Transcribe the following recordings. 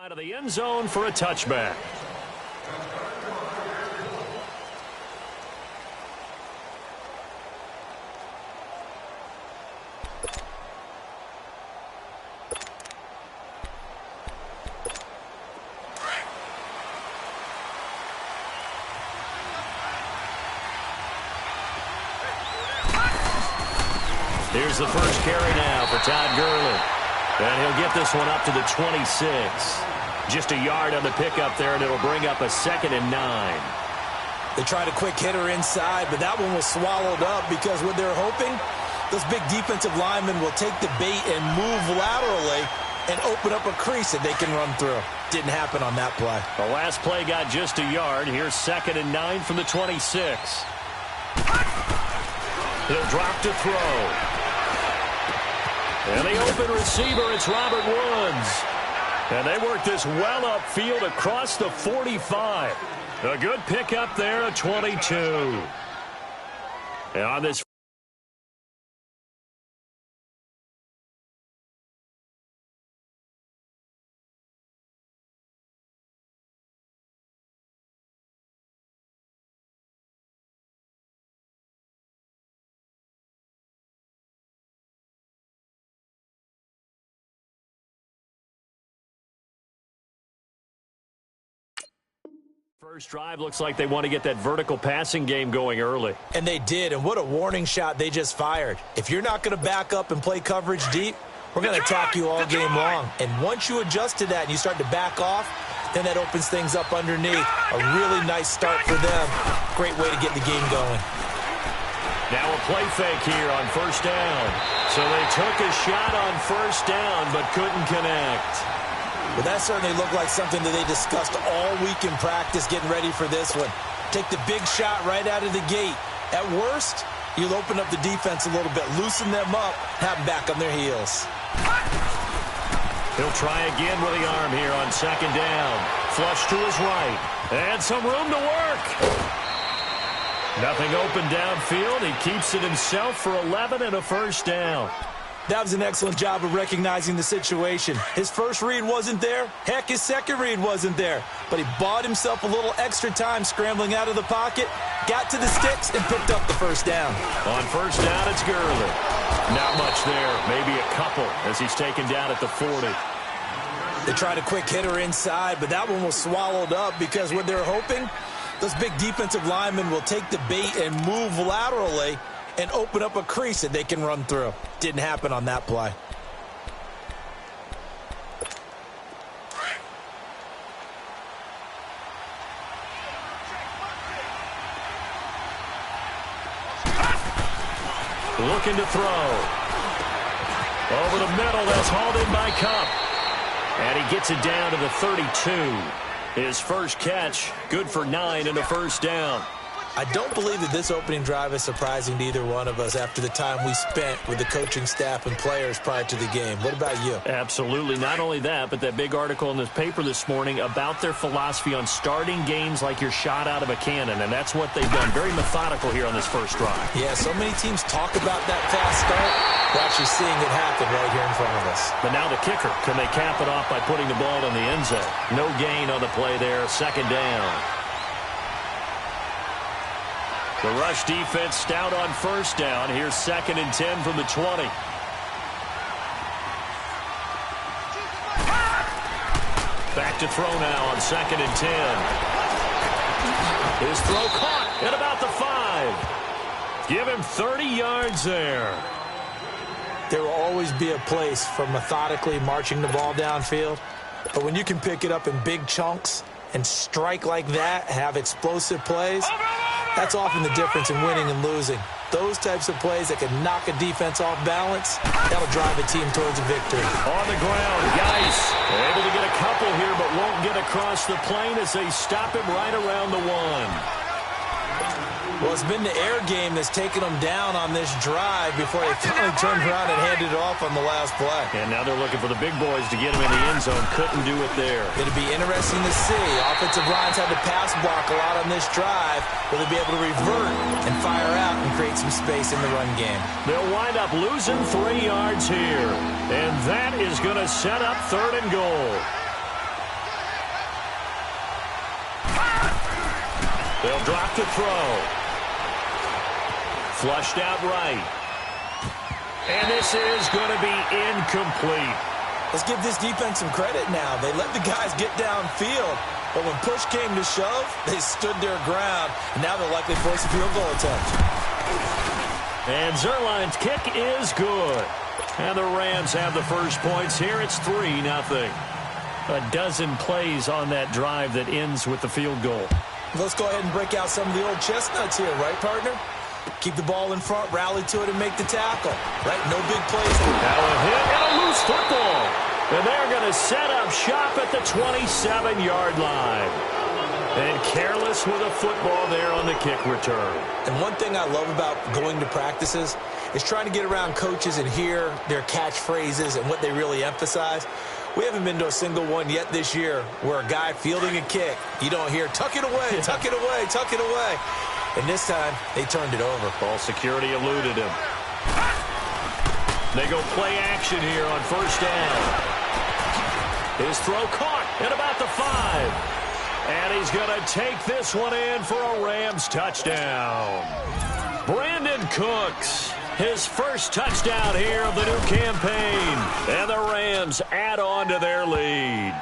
Out of the end zone for a touchback. Here's the first carry now for Todd Gurley. And he'll get this one up to the 26. Just a yard on the pickup there, and it'll bring up a 2nd and 9. They tried a quick hitter inside, but that one was swallowed up because what they're hoping, those big defensive linemen will take the bait and move laterally and open up a crease that they can run through. Didn't happen on that play. The last play got just a yard. Here's 2nd and 9 from the 26. He'll drop to throw. And the open receiver, it's Robert Woods. And they work this well upfield across the 45. A good pickup there at 22. And on this first drive looks like they want to get that vertical passing game going early. And they did, and what a warning shot they just fired. If you're not going to back up and play coverage deep, we're going to attack you all game long. And once you adjust to that and you start to back off, then that opens things up underneath. A really nice start for them. Great way to get the game going. Now a play fake here on first down. So they took a shot on first down but couldn't connect. Well, that certainly looked like something that they discussed all week in practice getting ready for this one. Take the big shot right out of the gate. At worst, you'll open up the defense a little bit, loosen them up, have them back on their heels. He'll try again with the arm here on 2nd down. Flush to his right. And some room to work. Nothing open downfield. He keeps it himself for 11 and a first down. That was an excellent job of recognizing the situation. His first read wasn't there. Heck, his second read wasn't there. But he bought himself a little extra time scrambling out of the pocket, got to the sticks, and picked up the first down. On first down, it's Gurley. Not much there. Maybe a couple as he's taken down at the 40. They tried a quick hitter inside, but that one was swallowed up because what they're hoping, those big defensive linemen will take the bait and move laterally and open up a crease that they can run through. Didn't happen on that play. Looking to throw. Over the middle, that's hauled in by Kupp. And he gets it down to the 32. His first catch, good for 9 and a first down. I don't believe that this opening drive is surprising to either one of us after the time we spent with the coaching staff and players prior to the game. What about you? Absolutely. Not only that, but that big article in the paper this morning about their philosophy on starting games like you're shot out of a cannon, and that's what they've done. Very methodical here on this first drive. Yeah, so many teams talk about that fast start. We're actually seeing it happen right here in front of us. But now the kicker. Can they cap it off by putting the ball in the end zone? No gain on the play there. 2nd down. The rush defense stout on first down. Here's 2nd and 10 from the 20. Back to throw now on 2nd and 10. His throw caught at about the 5. Give him 30 yards there. There will always be a place for methodically marching the ball downfield. But when you can pick it up in big chunks and strike like that, have explosive plays, that's often the difference in winning and losing. Those types of plays that can knock a defense off balance, that'll drive a team towards a victory. On the ground, Geis able to get a couple here, but won't get across the plane as they stop him right around the 1. Well, it's been the air game that's taken them down on this drive before they finally turned around and handed it off on the last play. And now they're looking for the big boys to get him in the end zone. Couldn't do it there. It'll be interesting to see. Offensive lines had to pass block a lot on this drive. Will they be able to revert and fire out and create some space in the run game? They'll wind up losing 3 yards here. And that is going to set up 3rd and goal. They'll drop the throw. Flushed out right. And this is going to be incomplete. Let's give this defense some credit now. They let the guys get downfield, but when push came to shove, they stood their ground, and now they'll likely force a field goal attempt. And Zerline's kick is good. And the Rams have the first points here. It's 3-0. A dozen plays on that drive that ends with the field goal. Let's go ahead and break out some of the old chestnuts here, right, partner? Keep the ball in front, rally to it, and make the tackle. Right? No big plays. Now a hit and a loose football. And they're going to set up shop at the 27-yard line. And careless with a football there on the kick return. And one thing I love about going to practices is trying to get around coaches and hear their catchphrases and what they really emphasize. We haven't been to a single one yet this year where a guy fielding a kick, you don't hear, tuck it away, tuck it away, tuck it away. And this time, they turned it over. Ball security eluded him. They go play action here on first down. His throw caught at about the 5. And he's going to take this one in for a Rams touchdown. Brandon Cooks, his first touchdown here of the new campaign. And the Rams add on to their lead.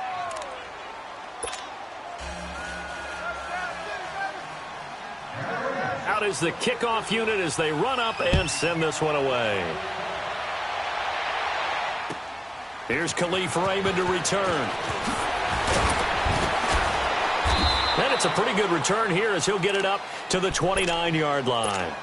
Out is the kickoff unit as they run up and send this one away. Here's Khalif Raymond to return. And it's a pretty good return here as he'll get it up to the 29-yard line.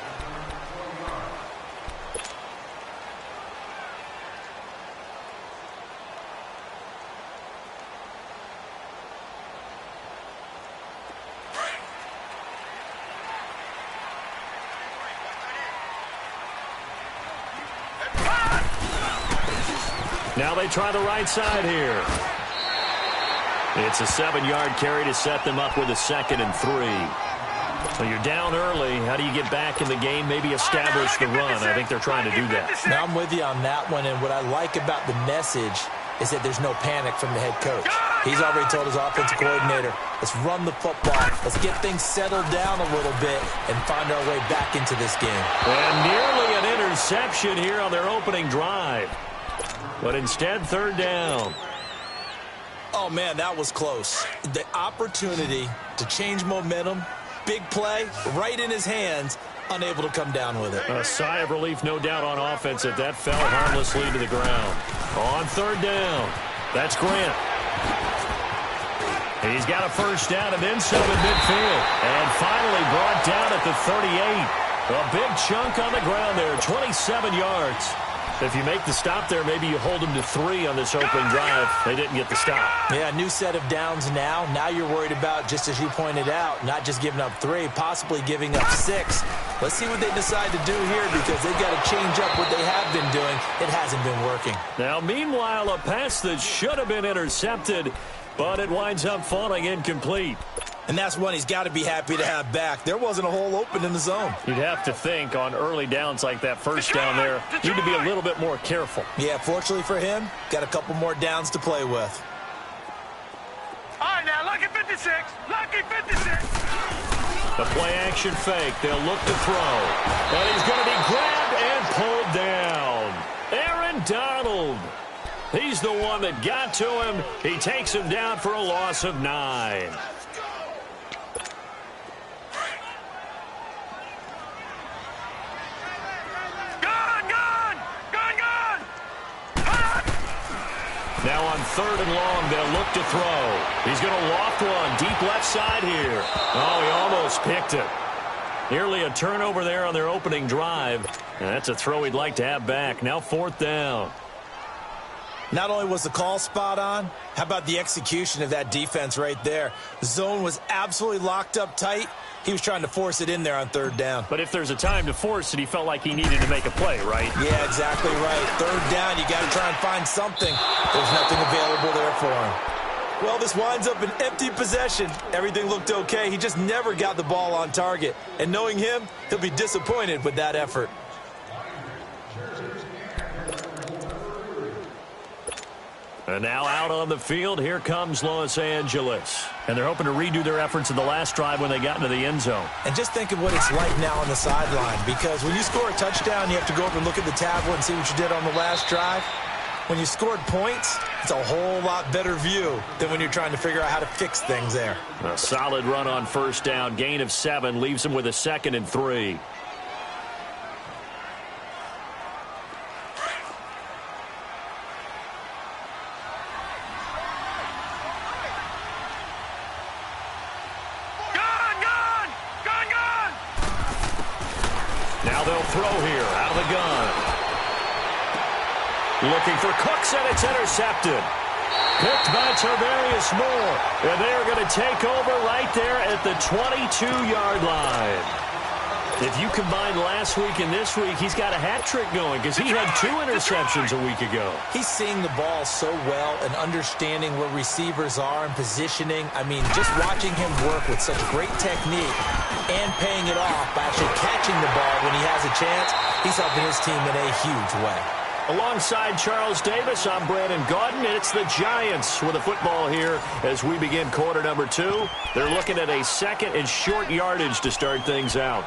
Now they try the right side here. It's a 7-yard carry to set them up with a 2nd and 3. So you're down early. How do you get back in the game? Maybe establish the run. I think they're trying to do that. Now I'm with you on that one, and what I like about the message is that there's no panic from the head coach. He's already told his offensive coordinator, let's run the football. Let's get things settled down a little bit and find our way back into this game. And nearly an interception here on their opening drive. But instead, 3rd down. Oh, man, that was close. The opportunity to change momentum, big play, right in his hands, unable to come down with it. A sigh of relief, no doubt, on offense that fell harmlessly to the ground. On 3rd down, that's Grant. He's got a first down and then some at midfield. And finally brought down at the 38. A big chunk on the ground there, 27 yards. If you make the stop there, maybe you hold them to 3 on this opening drive. They didn't get the stop. Yeah, new set of downs now. Now you're worried about, just as you pointed out, not just giving up 3, possibly giving up 6. Let's see what they decide to do here because they've got to change up what they have been doing. It hasn't been working. Now, meanwhile, a pass that should have been intercepted, but it winds up falling incomplete. And that's one he's got to be happy to have back. There wasn't a hole open in the zone. You'd have to think on early downs like that first down there, need to be a little bit more careful. Yeah, fortunately for him, got a couple more downs to play with. All right, now, lucky 56. Lucky 56. The play action fake. They'll look to throw. And he's going to be grabbed and pulled down. Aaron Donald. He's the one that got to him. He takes him down for a loss of 9. Now on 3rd and long, they'll look to throw. He's going to loft one deep left side here. Oh, he almost picked it. Nearly a turnover there on their opening drive. And that's a throw he'd like to have back. Now 4th down. Not only was the call spot on, how about the execution of that defense right there? The zone was absolutely locked up tight. He was trying to force it in there on 3rd down. But if there's a time to force it, he felt like he needed to make a play, right? Yeah, exactly right. 3rd down, you got to try and find something. There's nothing available there for him. Well, this winds up an empty possession. Everything looked okay. He just never got the ball on target. And knowing him, he'll be disappointed with that effort. And now out on the field, here comes Los Angeles. And they're hoping to redo their efforts in the last drive when they got into the end zone. And just think of what it's like now on the sideline, because when you score a touchdown, you have to go over and look at the tablet and see what you did on the last drive. When you scored points, it's a whole lot better view than when you're trying to figure out how to fix things there. A solid run on first down, gain of 7, leaves them with a 2nd and 3. Now they'll throw here out of the gun. Looking for Cooks, and it's intercepted. Picked by Tarvarius Moore. And they're going to take over right there at the 22-yard line. If you combine last week and this week, he's got a hat trick going because he had 2 interceptions a week ago. He's seeing the ball so well and understanding where receivers are and positioning. I mean, just watching him work with such great technique and paying it off by actually catching the ball when he has a chance, he's helping his team in a huge way. Alongside Charles Davis, I'm Brandon Gaudin, and it's the Giants with the football here as we begin quarter number 2. They're looking at a 2nd and short yardage to start things out.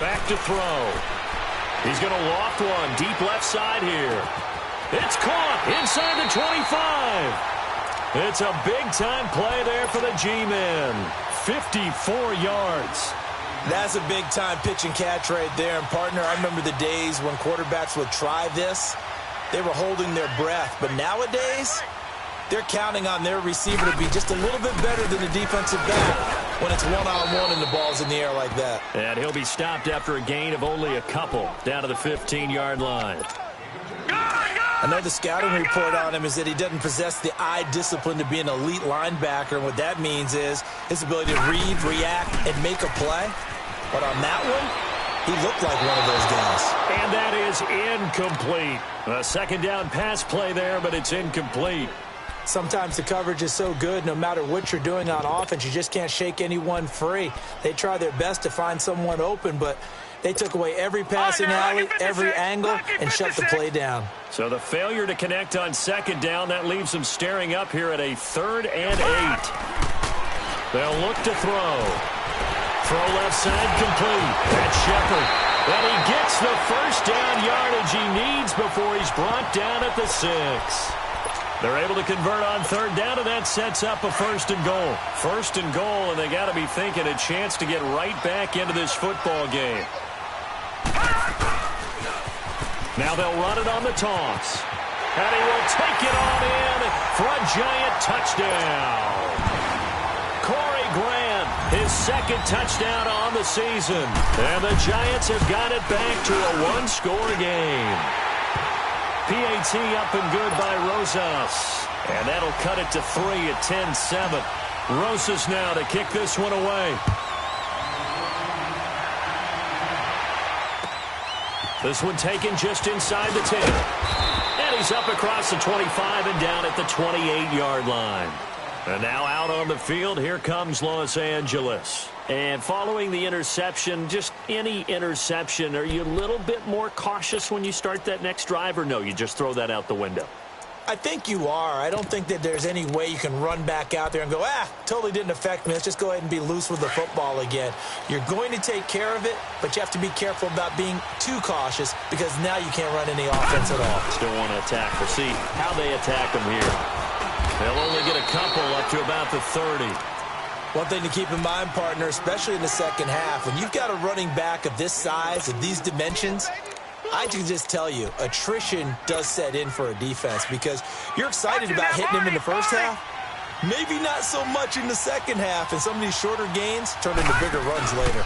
Back to throw. He's going to loft one deep left side here. It's caught inside the 25. It's a big-time play there for the G-men. 54 yards. That's a big-time pitch and catch right there. And, partner, I remember the days when quarterbacks would try this. They were holding their breath. But nowadays, they're counting on their receiver to be just a little bit better than the defensive back when it's one-on-one and the ball's in the air like that. And he'll be stopped after a gain of only a couple down to the 15-yard line. I know the scouting report on him is that he doesn't possess the eye discipline to be an elite linebacker. And what that means is his ability to read, react, and make a play. But on that one, he looked like one of those guys. And that is incomplete. A second down pass play there, but it's incomplete. Sometimes the coverage is so good, no matter what you're doing on offense, you just can't shake anyone free. They try their best to find someone open, but they took away every passing alley, every angle, and shut the play down. So the failure to connect on second down, that leaves them staring up here at a 3rd and 8. They'll look to throw. Throw left side complete. That's Shepard. And he gets the first down yardage he needs before he's brought down at the 6. They're able to convert on 3rd down, and that sets up a 1st and goal. 1st and goal, and they got to be thinking a chance to get right back into this football game. Now they'll run it on the toss. And he will take it on in for a giant touchdown. Corey Grant, his 2nd touchdown on the season. And the Giants have got it back to a 1-score game. PAT up and good by Rosas. And that'll cut it to 3 at 10-7. Rosas now to kick this one away. This one taken just inside the 10. And he's up across the 25 and down at the 28-yard line. And now out on the field, here comes Los Angeles. And following the interception, just any interception, are you a little bit more cautious when you start that next drive, or no, you just throw that out the window? I think you are. I don't think that there's any way you can run back out there and go, totally didn't affect me. Let's just go ahead and be loose with the football again. You're going to take care of it, but you have to be careful about being too cautious because now you can't run any offense at all. Still want to attack. We'll see how they attack them here. They'll only get a couple up to about the 30. One thing to keep in mind, partner, especially in the second half, when you've got a running back of this size, of these dimensions, I can just tell you, attrition does set in for a defense because you're excited about hitting him in the first half. Maybe not so much in the second half, and some of these shorter gains turn into bigger runs later.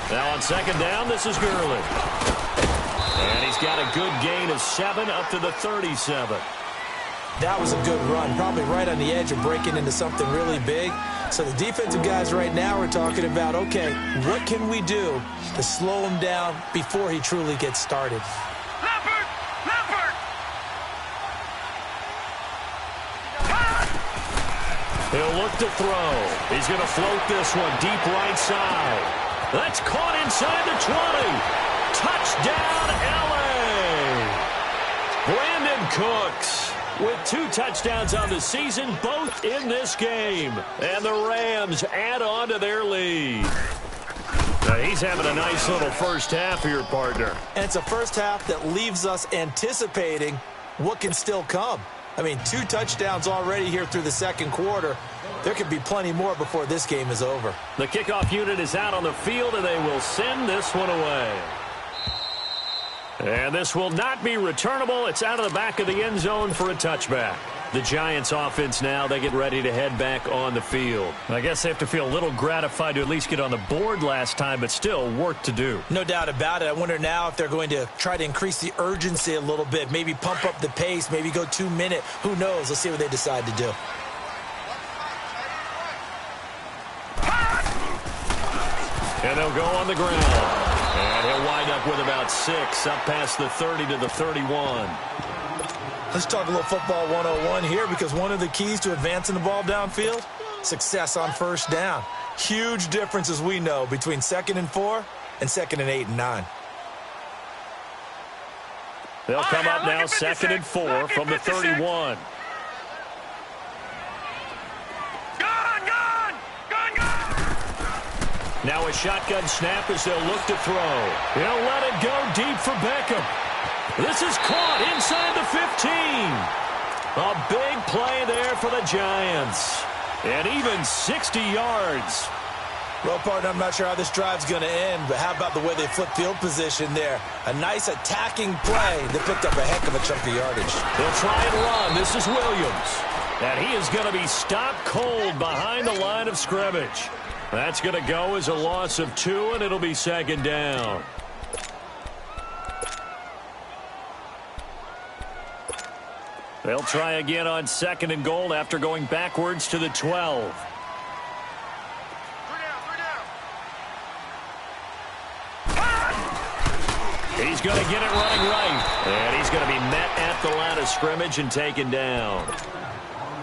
Now on second down, this is Gurley. And he's got a good gain of 7 up to the 37. That was a good run, probably right on the edge of breaking into something really big. So the defensive guys right now are talking about, okay, what can we do to slow him down before he truly gets started? Leopard! Leopard! He'll look to throw. He's going to float this one deep right side. That's caught inside the 20. Touchdown, L.A. Brandon Cooks with 2 touchdowns on the season, both in this game. And the Rams add on to their lead. Now he's having a nice little first half here, partner. And it's a first half that leaves us anticipating what can still come. I mean, 2 touchdowns already here through the second quarter. There could be plenty more before this game is over. The kickoff unit is out on the field, and they will send this one away. And this will not be returnable. It's out of the back of the end zone for a touchback. The Giants offense now, they get ready to head back on the field. I guess they have to feel a little gratified to at least get on the board last time, but still work to do. No doubt about it. I wonder now if they're going to try to increase the urgency a little bit, maybe pump up the pace, maybe go 2-minute. Who knows? Let's see what they decide to do. And they'll go on the ground. And he'll wind up with about 6, up past the 30 to the 31. Let's talk a little football 101 here, because one of the keys to advancing the ball downfield, success on first down. Huge difference, as we know, between 2nd and 4 and 2nd and 8 and 9. They'll come up now 2nd and 4 from the 31. Now a shotgun snap as they'll look to throw. He'll let it go deep for Beckham. This is caught inside the 15. A big play there for the Giants. And even 60 yards. Well, partner, I'm not sure how this drive's going to end, but how about the way they flip field position there? A nice attacking play that picked up a heck of a chunk of yardage. They'll try and run. This is Williams. And he is going to be stopped cold behind the line of scrimmage. That's going to go as a loss of 2, and it'll be 2nd down. They'll try again on 2nd and goal after going backwards to the 12. He's going to get it running right. And he's going to be met at the line of scrimmage and taken down.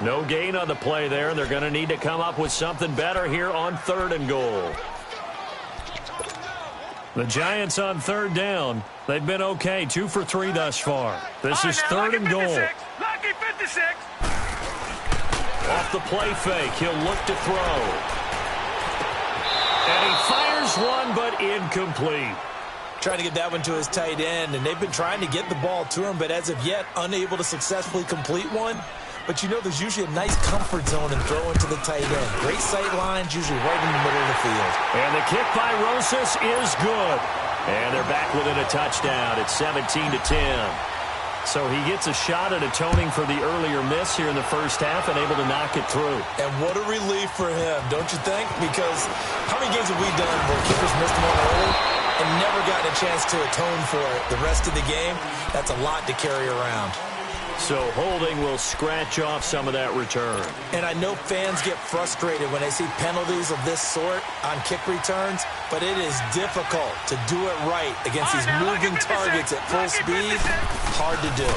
No gain on the play there. They're going to need to come up with something better here on 3rd and goal. The Giants on 3rd down. They've been okay, 2 for 3 thus far. This is 3rd and goal. Lucky 56. Off the play fake, he'll look to throw. And he fires one, but incomplete. Trying to get that one to his tight end, and they've been trying to get the ball to him, but as of yet, unable to successfully complete one. But you know there's usually a nice comfort zone in throwing to the tight end. Great sight lines, usually right in the middle of the field. And the kick by Rosas is good. And they're back within a touchdown. It's 17-10. So he gets a shot at atoning for the earlier miss here in the first half and able to knock it through. And what a relief for him, don't you think? Because how many games have we done where kickers missed one early and never gotten a chance to atone for it the rest of the game? That's a lot to carry around. So holding will scratch off some of that return. And I know fans get frustrated when they see penalties of this sort on kick returns, but it is difficult to do it right against these moving targets at full speed. Hard to do.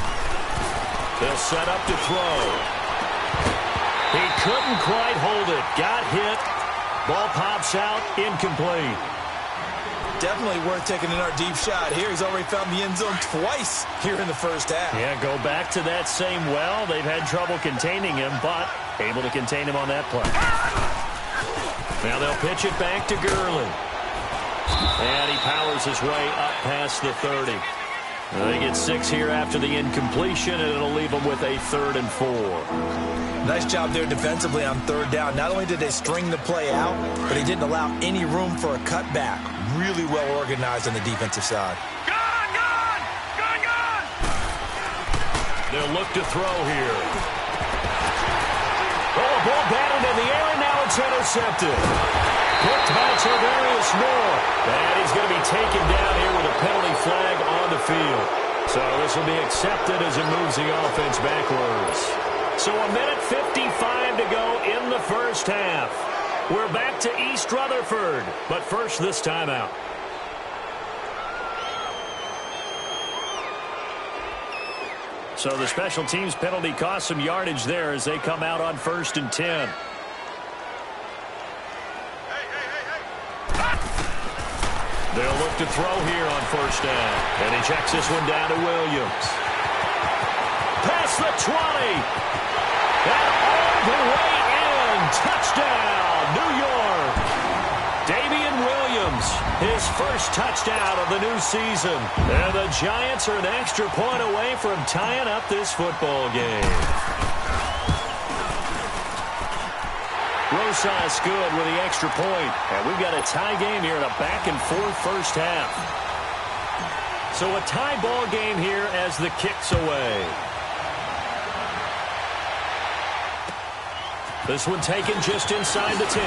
They'll set up to throw. He couldn't quite hold it. Got hit. Ball pops out. Incomplete. Definitely worth taking another deep shot here. He's already found the end zone twice here in the first half. Yeah, go back to that same well. They've had trouble containing him, but able to contain him on that play. Now they'll pitch it back to Gurley. And he powers his way up past the 30. They get 6 here after the incompletion, and it'll leave them with a 3rd and 4. Nice job there defensively on 3rd down. Not only did they string the play out, but he didn't allow any room for a cutback. Really well organized on the defensive side. Gone! They'll look to throw here. Oh, ball batted in the air, and now it's intercepted. Picked by Tavarius Moore. And he's going to be taken down here with a penalty flag on the field. So this will be accepted as it moves the offense backwards. So 1:55 to go in the first half. We're back to East Rutherford, but first this timeout. So the special teams penalty cost some yardage there as they come out on 1st and 10. They'll look to throw here on 1st down. And he checks this one down to Williams. Past the 20. And all the way in. Touchdown, New York. Damian Williams, his first touchdown of the new season. And the Giants are an extra point away from tying up this football game. Rosas good with the extra point. And we've got a tie game here in a back-and-forth first half. So a tie ball game here as the kick's away. This one taken just inside the 10.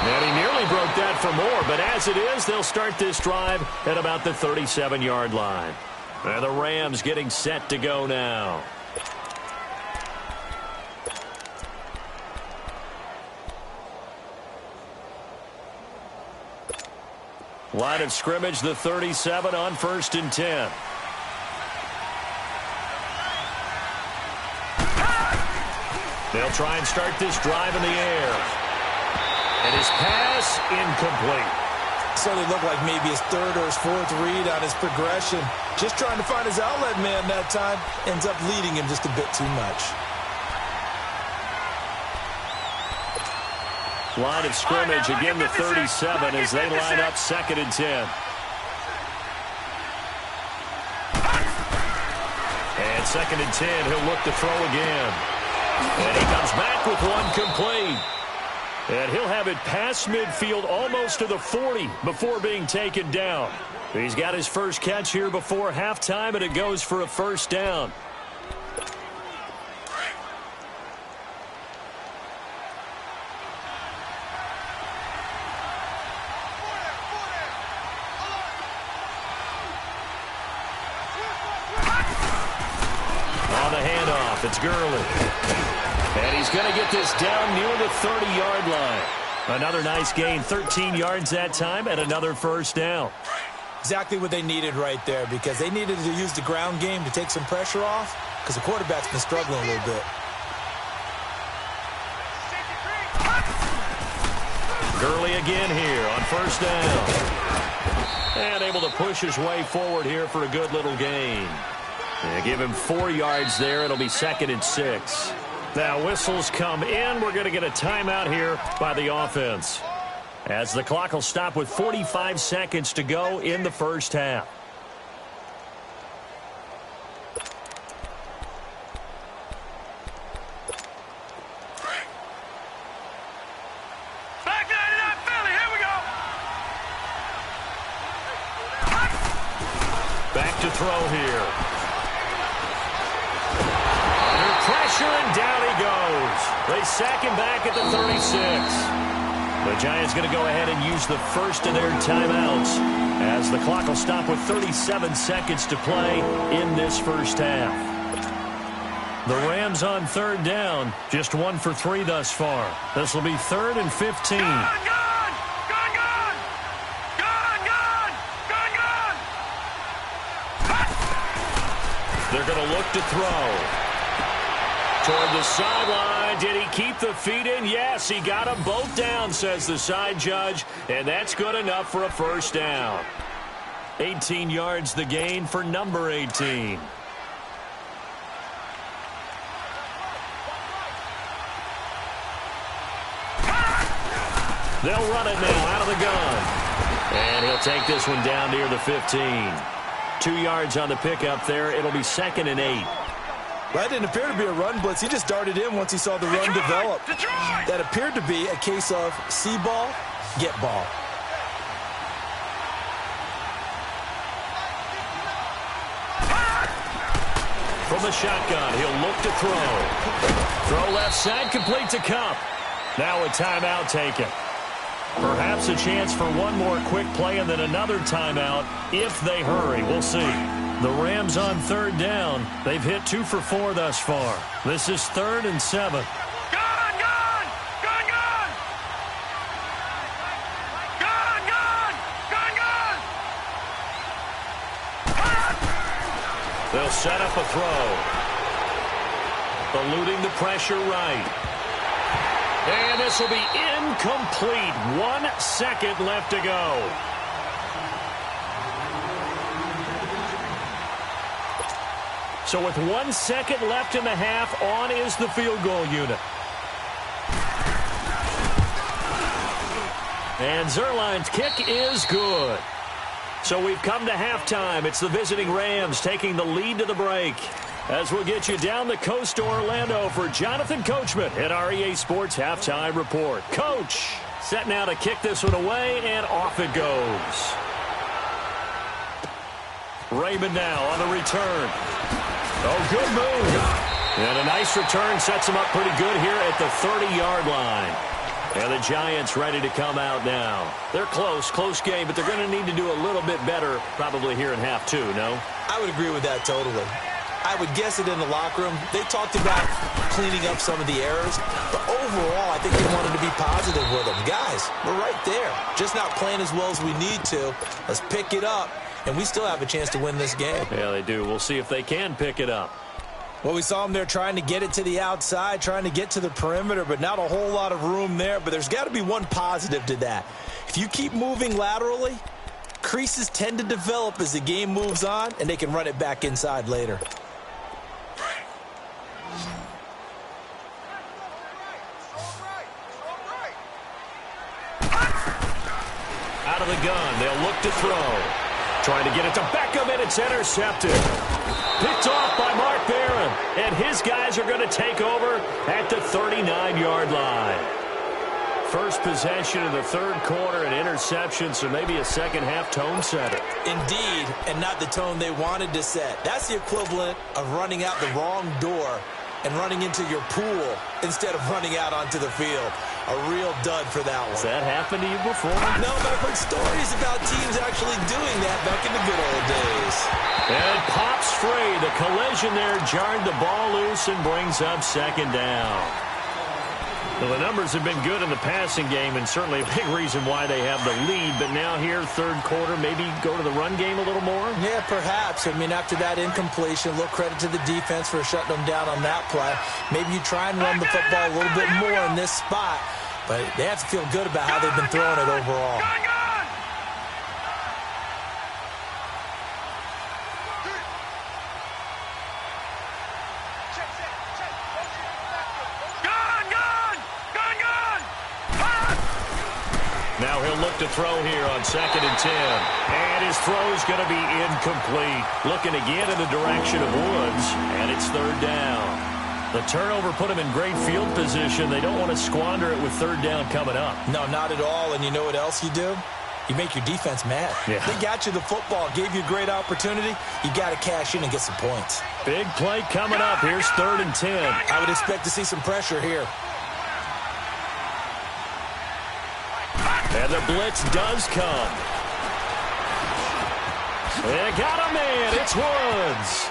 And he nearly broke that for more, but as it is, they'll start this drive at about the 37-yard line. And the Rams getting set to go now. Line of scrimmage, the 37 on 1st and 10. They'll try and start this drive in the air. And his pass incomplete. So they look like maybe his 3rd or his 4th read on his progression. Just trying to find his outlet man that time. Ends up leading him just a bit too much. Line of scrimmage, again the 37 as they line up 2nd and 10. And 2nd and 10, he'll look to throw again. And he comes back with one complete. And he'll have it past midfield almost to the 40 before being taken down. He's got his first catch here before halftime, and it goes for a 1st down. It's Gurley. And he's going to get this down near the 30-yard line. Another nice gain, 13 yards that time, and another 1st down. Exactly what they needed right there, because they needed to use the ground game to take some pressure off, because the quarterback's been struggling a little bit. Gurley again here on 1st down. And able to push his way forward here for a good little gain. And give him 4 yards there. It'll be 2nd and 6. Now whistles come in. We're going to get a timeout here by the offense, as the clock will stop with 45 seconds to go in the first half. Back to throw here. And down he goes. They sack him back at the 36. The Giants going to go ahead and use the first of their timeouts, as the clock will stop with 37 seconds to play in this first half. The Rams on 3rd down, just 1 for 3 thus far. This will be 3rd and 15. They're going to look to throw. Toward the sideline. Did he keep the feet in? Yes, he got them both down, says the side judge, and that's good enough for a 1st down. 18 yards the gain for number 18. They'll run it now out of the gun. And he'll take this one down near the 15. 2 yards on the pickup there. It'll be 2nd and 8. That didn't appear to be a run blitz. He just darted in once he saw the run develop. That appeared to be a case of see ball, get ball. From the shotgun, he'll look to throw. Throw left side, complete to Kupp. Now a timeout taken. Perhaps a chance for one more quick play and then another timeout if they hurry. We'll see. The Rams on 3rd down. They've hit 2 for 4 thus far. This is 3rd and 7. Gun! They'll set up a throw. Eluding the pressure right. And this will be incomplete. 1 second left to go. So with 1 second left in the half, on is the field goal unit. And Zerline's kick is good. So we've come to halftime. It's the visiting Rams taking the lead to the break. As we'll get you down the coast to Orlando for Jonathan Coachman at our EA Sports Halftime Report. Coach, set now to kick this one away, and off it goes. Raymond now on the return. Oh, good move. And a nice return sets him up pretty good here at the 30-yard line. And the Giants ready to come out now. They're close game, but they're going to need to do a little bit better probably here in half two, no? I would agree with that totally. I would guess it in the locker room. They talked about cleaning up some of the errors, but overall, I think they wanted to be positive with them. Guys, we're right there. Just not playing as well as we need to. Let's pick it up, and we still have a chance to win this game. Yeah, they do. We'll see if they can pick it up. Well, we saw them there trying to get it to the outside, trying to get to the perimeter, but not a whole lot of room there. But there's got to be one positive to that. If you keep moving laterally, creases tend to develop as the game moves on, and they can run it back inside later. Out of the gun, they'll look to throw. Trying to get it to Beckham, and it's intercepted. Picked off by Mark Barron, and his guys are going to take over at the 39-yard line. First possession of the third quarter, an interception, so maybe a second-half tone setter. Indeed, and not the tone they wanted to set. That's the equivalent of running out the wrong door and running into your pool instead of running out onto the field. A real dud for that one. Has that happened to you before? No, but I've heard stories about teams actually doing that back in the good old days. And pops free. The collision there jarred the ball loose and brings up second down. Well, the numbers have been good in the passing game, and certainly a big reason why they have the lead. But now here, third quarter, maybe go to the run game a little more? Yeah, perhaps. I mean, after that incompletion, a little credit to the defense for shutting them down on that play. Maybe you try and run the football a little bit more in this spot. But they have to feel good about how they've been throwing it overall. Now he'll look to throw here on 2nd and 10. And his throw's going to be incomplete. Looking again in the direction of Woods, and it's third down. The turnover put him in great field position. They don't want to squander it with third down coming up. No, not at all. And you know what else you do? You make your defense mad. Yeah. They got you the football, gave you a great opportunity. You got to cash in and get some points. Big play coming up. Here's 3rd and 10. I would expect to see some pressure here. And the blitz does come. They got a man. It's Woods.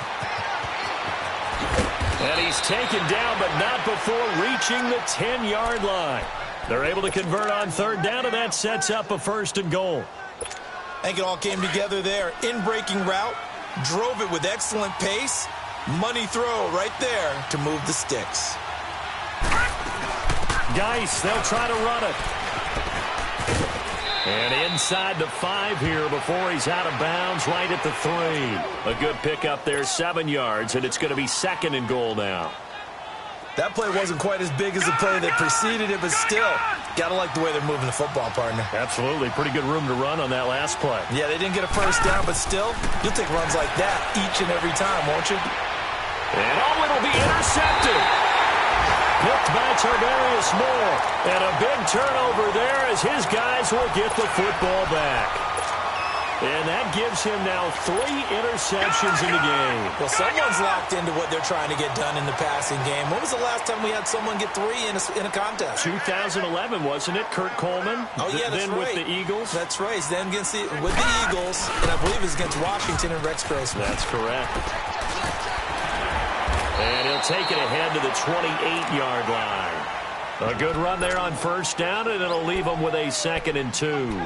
And he's taken down, but not before reaching the 10-yard line. They're able to convert on third down, and that sets up a 1st and goal. I think it all came together there. In-breaking route, drove it with excellent pace. Money throw right there to move the sticks. Geis, they'll try to run it. And inside the 5 here before he's out of bounds right at the 3. A good pickup there, 7 yards, and it's going to be 2nd and goal now. That play wasn't quite as big as the play that preceded it, but still, got to like the way they're moving the football, partner. Absolutely. Pretty good room to run on that last play. Yeah, they didn't get a first down, but still, you'll take runs like that each and every time, won't you? And it'll be intercepted. Picked by Tarvarius Moore. And a big turnover there as his guys will get the football back. And that gives him now 3 interceptions in the game. Well, someone's locked into what they're trying to get done in the passing game. When was the last time we had someone get 3 in a contest? 2011, wasn't it? Kurt Coleman. Oh, yeah, that's then right. With the Eagles. That's right. Then with the Eagles, and I believe it's against Washington and Rex Grossman. That's correct. And he'll take it ahead to the 28-yard line. A good run there on first down, and it'll leave them with a 2nd and 2.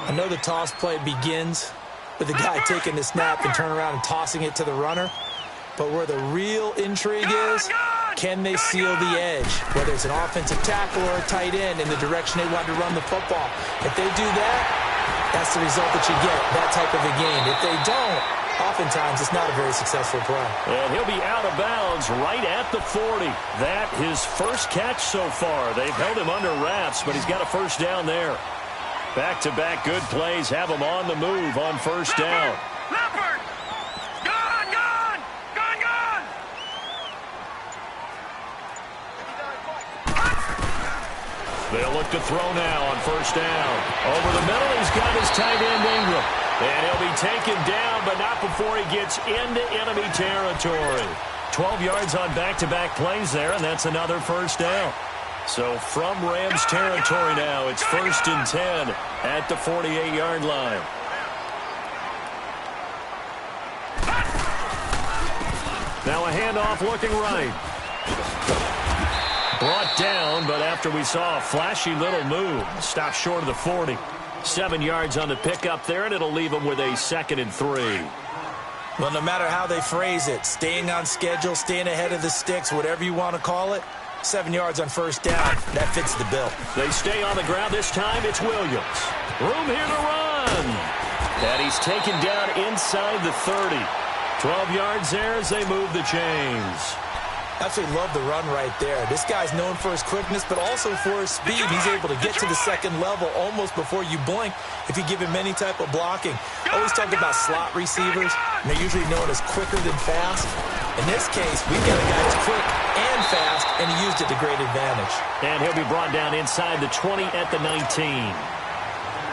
I know the toss play begins with the guy taking the snap and turning around and tossing it to the runner. But where the real intrigue is, can they seal the edge, whether it's an offensive tackle or a tight end in the direction they want to run the football? If they do that, that's the result that you get, that type of a game. If they don't, oftentimes it's not a very successful play. And he'll be out of bounds right at the 40. That his first catch so far. They've held him under wraps, but he's got a first down there. Back-to-back good plays have him on the move on first down. Leopard! Gone, gone! Gone, gone! They'll look to throw now on first down. Over the middle, he's got his tight end Ingram. And he'll be taken down, but not before he gets into enemy territory. 12 yards on back-to-back plays there, and that's another first down. So from Rams territory now, it's 1st and 10 at the 48-yard line. Now a handoff looking right. Brought down, but after we saw a flashy little move, stopped short of the 40. 7 yards on the pickup there, and it'll leave them with a 2nd and 3. Well, no matter how they phrase it, staying on schedule, staying ahead of the sticks, whatever you want to call it, 7 yards on first down, that fits the bill. They stay on the ground this time. It's Williams. Room here to run. And he's taken down inside the 30. 12 yards there as they move the chains. Absolutely love the run right there. This guy's known for his quickness, but also for his speed. He's able to get to the second level almost before you blink if you give him any type of blocking. Always talk about slot receivers, and they're usually known as quicker than fast. In this case, we've got a guy who's quick and fast, and he used it to great advantage. And he'll be brought down inside the 20 at the 19.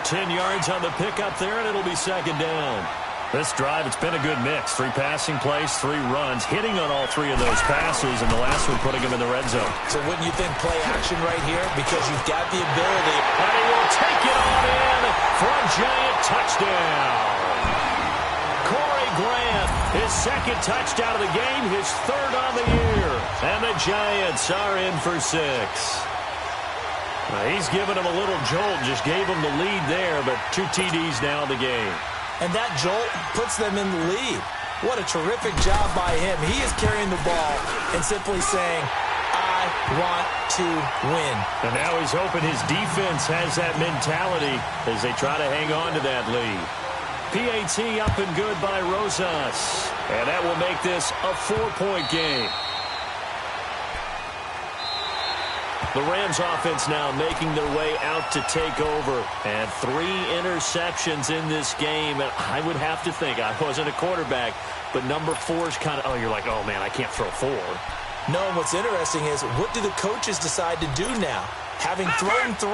10 yards on the pickup there, and it'll be 2nd down. This drive, it's been a good mix. 3 passing plays, 3 runs, hitting on all 3 of those passes, and the last one putting him in the red zone. So wouldn't you think play action right here? Because you've got the ability. And he will take it on in for a giant touchdown. Corey Grant, his 2nd touchdown of the game, his 3rd on the year. And the Giants are in for 6. He's given him a little jolt, just gave him the lead there, but 2 TDs now in the game. And that jolt puts them in the lead. What a terrific job by him. He is carrying the ball and simply saying, I want to win. And now he's hoping his defense has that mentality as they try to hang on to that lead. PAT up and good by Rosas. And that will make this a 4-point game. The Rams offense now making their way out to take over. And 3 interceptions in this game. And I would have to think, I wasn't a quarterback, but number 4 is kind of, oh, you're like, oh, man, I can't throw 4. No, what's interesting is, what do the coaches decide to do now? Having thrown 3,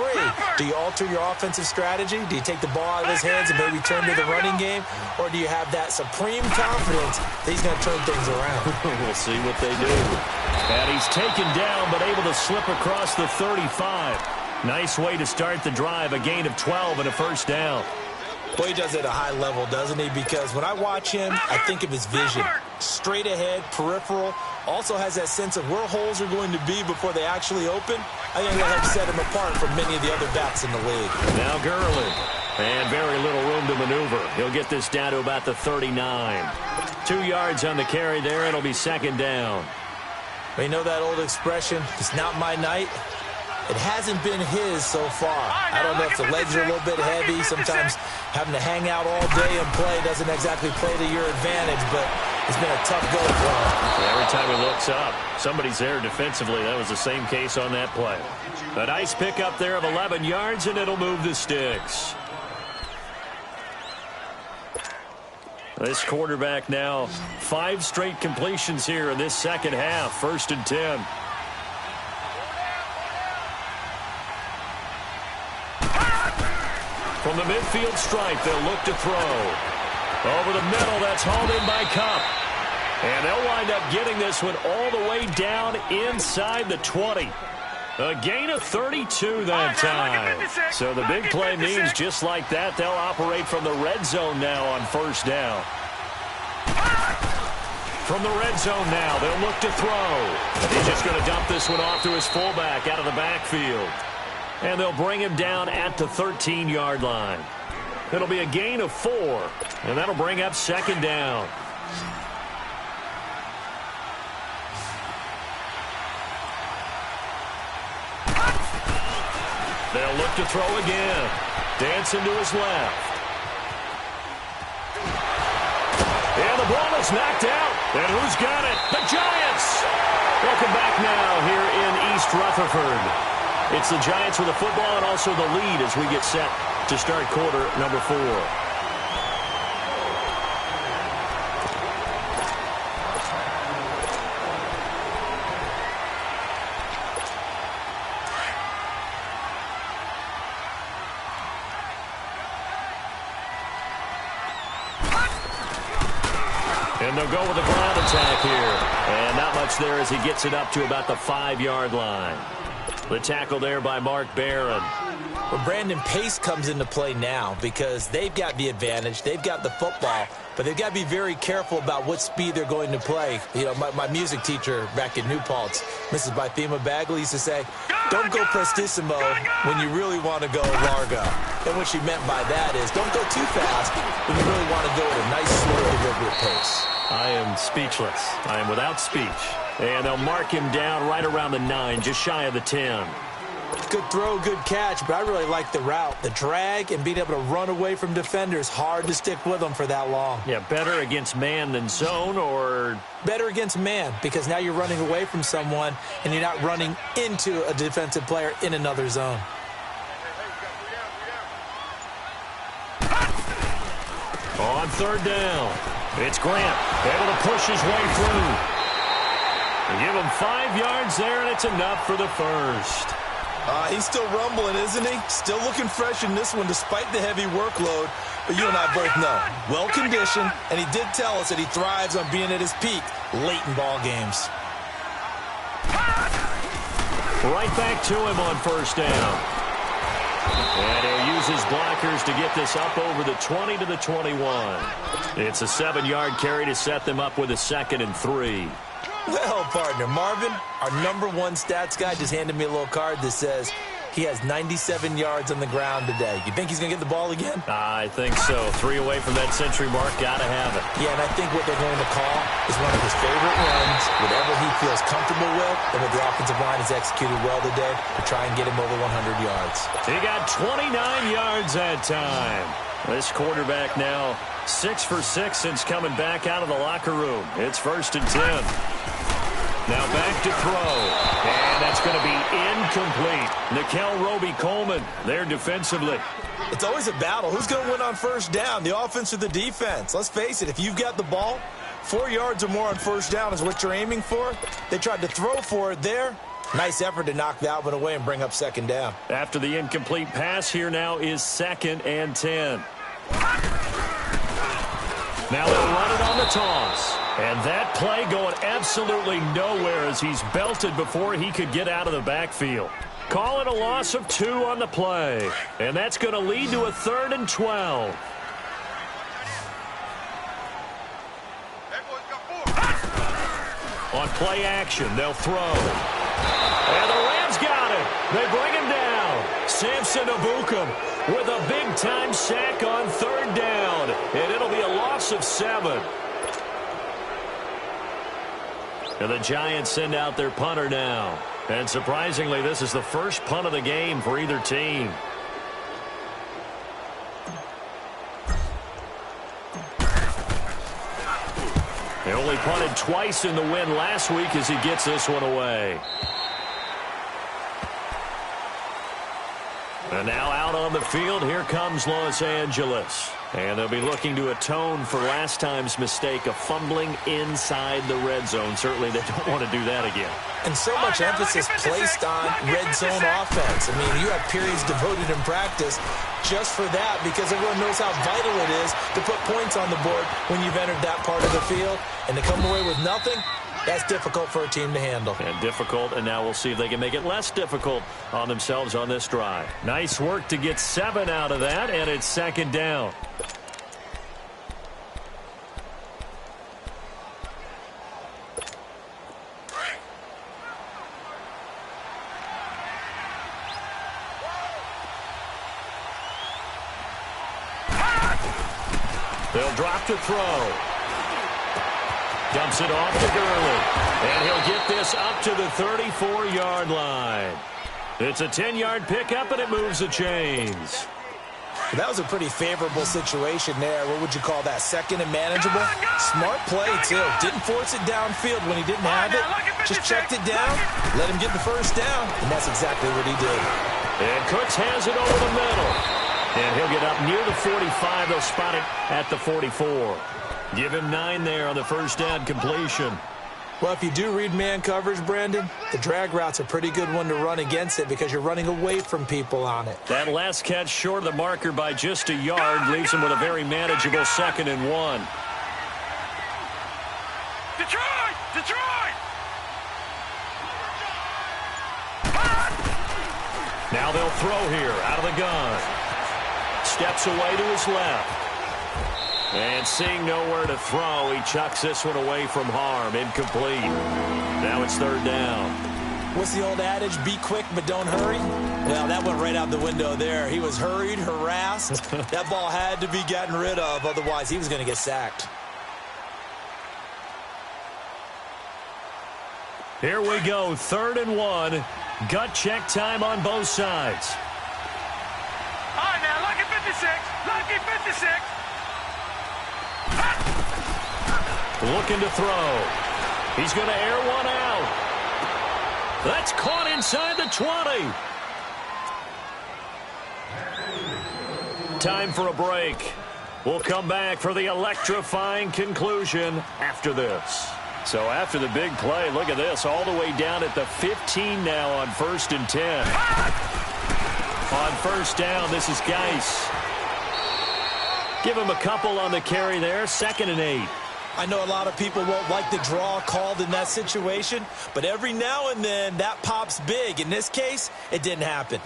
do you alter your offensive strategy? Do you take the ball out of his hands and maybe turn to the running game? Or do you have that supreme confidence that he's going to turn things around? We'll see what they do. And he's taken down, but able to slip across the 35. Nice way to start the drive, a gain of 12 and a first down. Well, he does it at a high level, doesn't he? Because when I watch him, I think of his vision. Straight ahead, peripheral. Also has that sense of where holes are going to be before they actually open. I think that helps set him apart from many of the other backs in the league. Now Gurley. And very little room to maneuver. He'll get this down to about the 39. 2 yards on the carry there. It'll be 2nd down. Well, you know that old expression, it's not my night? It hasn't been his so far. I don't know if the legs are a little bit heavy. Sometimes having to hang out all day and play doesn't exactly play to your advantage, but it's been a tough go for him. Every time he looks up, somebody's there defensively. That was the same case on that play. A nice pickup there of 11 yards, and it'll move the sticks. This quarterback now 5 straight completions here in this second half. 1st and 10. From the midfield stripe, they'll look to throw. Over the middle, that's hauled in by Kupp. And they'll wind up getting this one all the way down inside the 20. A gain of 32 that time. So the big play means just like that, they'll operate from the red zone now on first down. From the red zone now, they'll look to throw. He's just going to dump this one off to his fullback out of the backfield. And they'll bring him down at the 13-yard line. It'll be a gain of 4, and that'll bring up second down. They'll look to throw again. Dancing to his left. And the ball is knocked out. And who's got it? The Giants! Welcome back now here in East Rutherford. It's the Giants with the football and also the lead as we get set to start quarter number 4. And they'll go with a ground attack here. And not much there as he gets it up to about the 5-yard line. The tackle there by Mark Barron. Well, Brandon, pace comes into play now because they've got the advantage. They've got the football, but they've got to be very careful about what speed they're going to play. You know, my music teacher back in New Paltz, Mrs. Bythema Bagley, used to say, don't go prestissimo when you really want to go largo. And what she meant by that is don't go too fast when you really want to go at a nice, slow, deliberate pace. I am speechless. I am without speech. And they'll mark him down right around the 9, just shy of the 10. Good throw, good catch, but I really like the route. The drag and being able to run away from defenders, hard to stick with them for that long. Yeah, better against man than zone, or? Better against man, because now you're running away from someone and you're not running into a defensive player in another zone. On third down, it's Grant, able to push his way through. They give him 5 yards there, and it's enough for the first. He's still rumbling, isn't he? Still looking fresh in this one despite the heavy workload. But you and I both know, well-conditioned, and he did tell us that he thrives on being at his peak late in ball games. Right back to him on first down. And he'll use his blockers to get this up over the 20 to the 21. It's a 7-yard carry to set them up with a 2nd and 3. Well, partner, Marvin, our #1 stats guy just handed me a little card that says he has 97 yards on the ground today. You think he's going to get the ball again? I think so. 3 away from that century mark. Got to have it. Yeah, and I think what they're going to call is one of his favorite runs, whatever he feels comfortable with, and what the offensive line has executed well today to try and get him over 100 yards. He got 29 yards that time. This quarterback now 6 for 6 since coming back out of the locker room. It's 1st and 10. Now back to throw, and that's going to be incomplete. Nickel Roby-Coleman there defensively. It's always a battle. Who's going to win on first down, the offense or the defense? Let's face it, if you've got the ball, 4 yards or more on first down is what you're aiming for. They tried to throw for it there. Nice effort to knock that one away and bring up 2nd down. After the incomplete pass, here now is 2nd and 10. Now they'll run it on the toss. And that play going absolutely nowhere as he's belted before he could get out of the backfield. Call it a loss of 2 on the play. And that's going to lead to a 3rd and 12. On play action, they'll throw. And the Rams got it. They bring him down. Samson Ebukam with a big-time sack on 3rd down. And it'll be a loss of 7. And the Giants send out their punter now. And surprisingly, this is the first punt of the game for either team. They only punted twice in the win last week as he gets this one away. And now out on the field, here comes Los Angeles. And they'll be looking to atone for last time's mistake of fumbling inside the red zone. Certainly they don't want to do that again. And so much emphasis placed on red zone offense. I mean, you have periods devoted in practice just for that because everyone knows how vital it is to put points on the board when you've entered that part of the field. And to come away with nothing, that's difficult for a team to handle. And difficult, and now we'll see if they can make it less difficult on themselves on this drive. Nice work to get 7 out of that, and it's 2nd down. drop to throw. Dumps it off to Gurley. And he'll get this up to the 34-yard line. It's a 10-yard pickup, and it moves the chains. That was a pretty favorable situation there. What would you call that? Second and manageable? Smart play, too. Didn't force it downfield when he didn't have it. Just checked it down, let him get the first down, and that's exactly what he did. And Cooks has it over the middle. And he'll get up near the 45. They'll spot it at the 44. Give him 9 there on the first down completion. Well, if you do read man coverage, Brandon, the drag route's a pretty good one to run against it because you're running away from people on it. That last catch short of the marker by just a yard leaves him with a very manageable 2nd and 1. Detroit! Detroit! Now they'll throw here out of the gun. Steps away to his left. And seeing nowhere to throw, he chucks this one away from harm. Incomplete. Now it's 3rd down. What's the old adage? Be quick, but don't hurry? Well, that went right out the window there. He was hurried, harassed. That ball had to be gotten rid of. Otherwise, he was going to get sacked. Here we go. 3rd and 1. Gut check time on both sides. All right, now, lucky 56. Lucky 56. Looking to throw. He's going to air one out. That's caught inside the 20. Time for a break. We'll come back for the electrifying conclusion after this. So after the big play, look at this, all the way down at the 15 now on 1st and 10. On first down, this is Geis. Give him a couple on the carry there, 2nd and 8. I know a lot of people won't like the draw called in that situation, but every now and then that pops big. In this case, it didn't happen.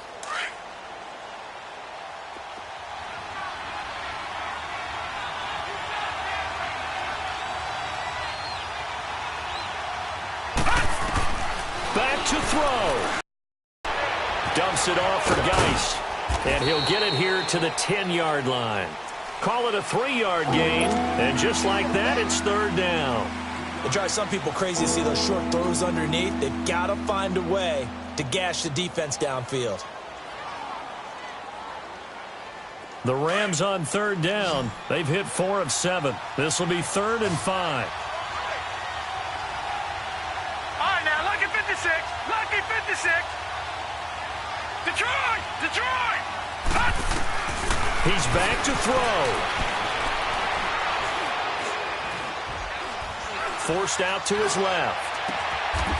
Back to throw. Dumps it off for Geis. And he'll get it here to the 10-yard line. Call it a 3-yard gain. And just like that, it's 3rd down. It drives some people crazy to see those short throws underneath. They've got to find a way to gash the defense downfield. The Rams on 3rd down. They've hit 4 of 7. This will be 3rd and 5. All right, now, lucky 56. Lucky 56. Detroit! Detroit! He's back to throw. Forced out to his left.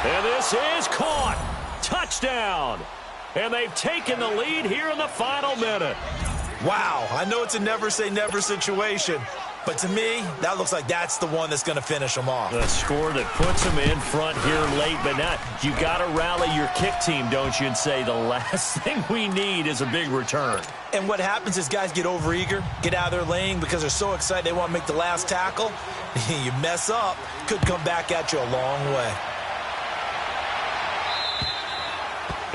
And this is caught. Touchdown. And they've taken the lead here in the final minute. Wow, I know it's a never-say-never situation, but to me, that looks like that's the one that's going to finish them off. The score that puts them in front here late, but not. You got to rally your kick team, don't you, and say the last thing we need is a big return. And what happens is guys get overeager, get out of their lane because they're so excited they want to make the last tackle. You mess up, could come back at you a long way.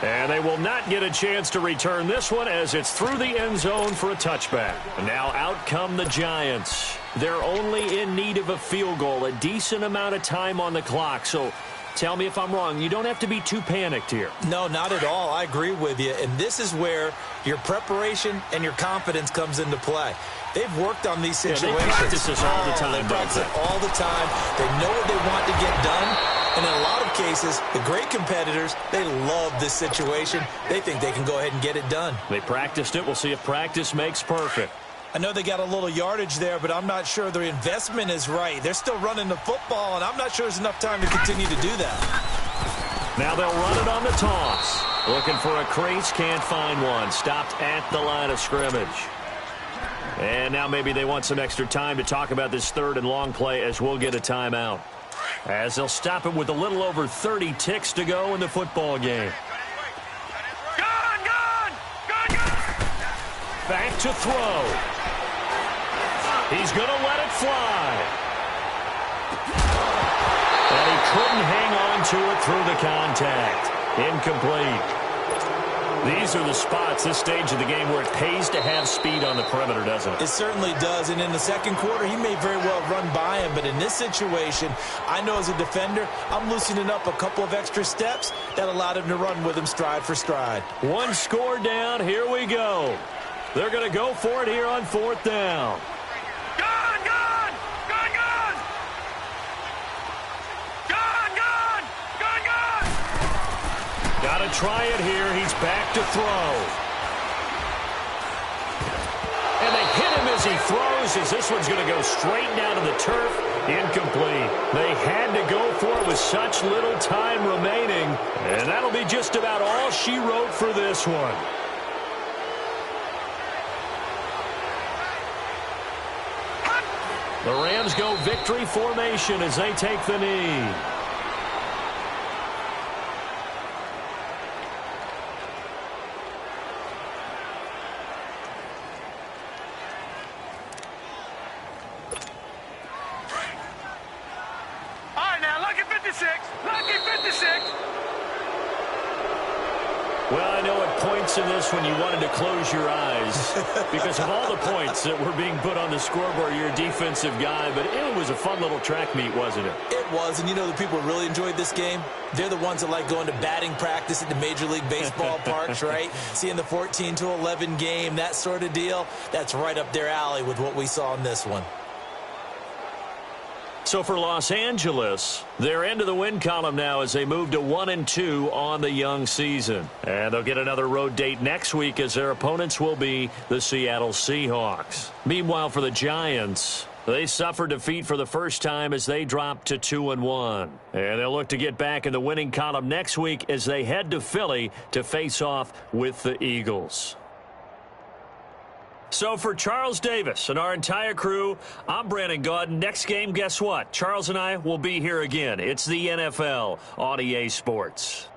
And they will not get a chance to return this one as it's through the end zone for a touchback. Now out come the Giants. They're only in need of a field goal, a decent amount of time on the clock. So tell me if I'm wrong. You don't have to be too panicked here. No, not at all. I agree with you. And this is where your preparation and your confidence comes into play. They've worked on these situations. Yeah, they practice this all the time. They practice it all the time. They know what they want to get done. And in a lot of cases, the great competitors, they love this situation. They think they can go ahead and get it done. They practiced it. We'll see if practice makes perfect. I know they got a little yardage there, but I'm not sure their investment is right. They're still running the football, and I'm not sure there's enough time to continue to do that. Now they'll run it on the toss. Looking for a crease, can't find one. Stopped at the line of scrimmage. And now maybe they want some extra time to talk about this 3rd and long play as we'll get a timeout. As they'll stop it with a little over 30 ticks to go in the football game. Gun, gun! Gun, gun! Back to throw. He's going to let it fly. And he couldn't hang on to it through the contact. Incomplete. These are the spots, this stage of the game, where it pays to have speed on the perimeter, doesn't it? It certainly does, and in the second quarter, he may very well run by him, but in this situation, I know as a defender, I'm loosening up a couple of extra steps that allowed him to run with him stride for stride. One score down, here we go. They're going to go for it here on 4th down. Gone, gone! Gone, gone! Gone, gone! Gone, gone! Got to try it here. He's back to throw. And they hit him as he throws, as this one's going to go straight down to the turf. Incomplete. They had to go for it with such little time remaining. And that'll be just about all she wrote for this one. The Rams go victory formation as they take the knee. All right, now, lucky 56. Lucky 56. Well, I know at points in this when you wanted to close your eyes because of all the points that were being put on the scoreboard. You're a defensive guy, but it was a fun little track meet, wasn't it? It was, and you know the people who really enjoyed this game? They're the ones that like going to batting practice at the Major League Baseball parks, right? Seeing the 14-11 game, that sort of deal. That's right up their alley with what we saw in this one. So for Los Angeles, they're into the win column now as they move to 1-2 on the young season. And they'll get another road date next week as their opponents will be the Seattle Seahawks. Meanwhile, for the Giants, they suffered defeat for the first time as they dropped to 2-1. And they'll look to get back in the winning column next week as they head to Philly to face off with the Eagles. So for Charles Davis and our entire crew, I'm Brandon Gaudin. Next game, guess what? Charles and I will be here again. It's the NFL on EA Sports.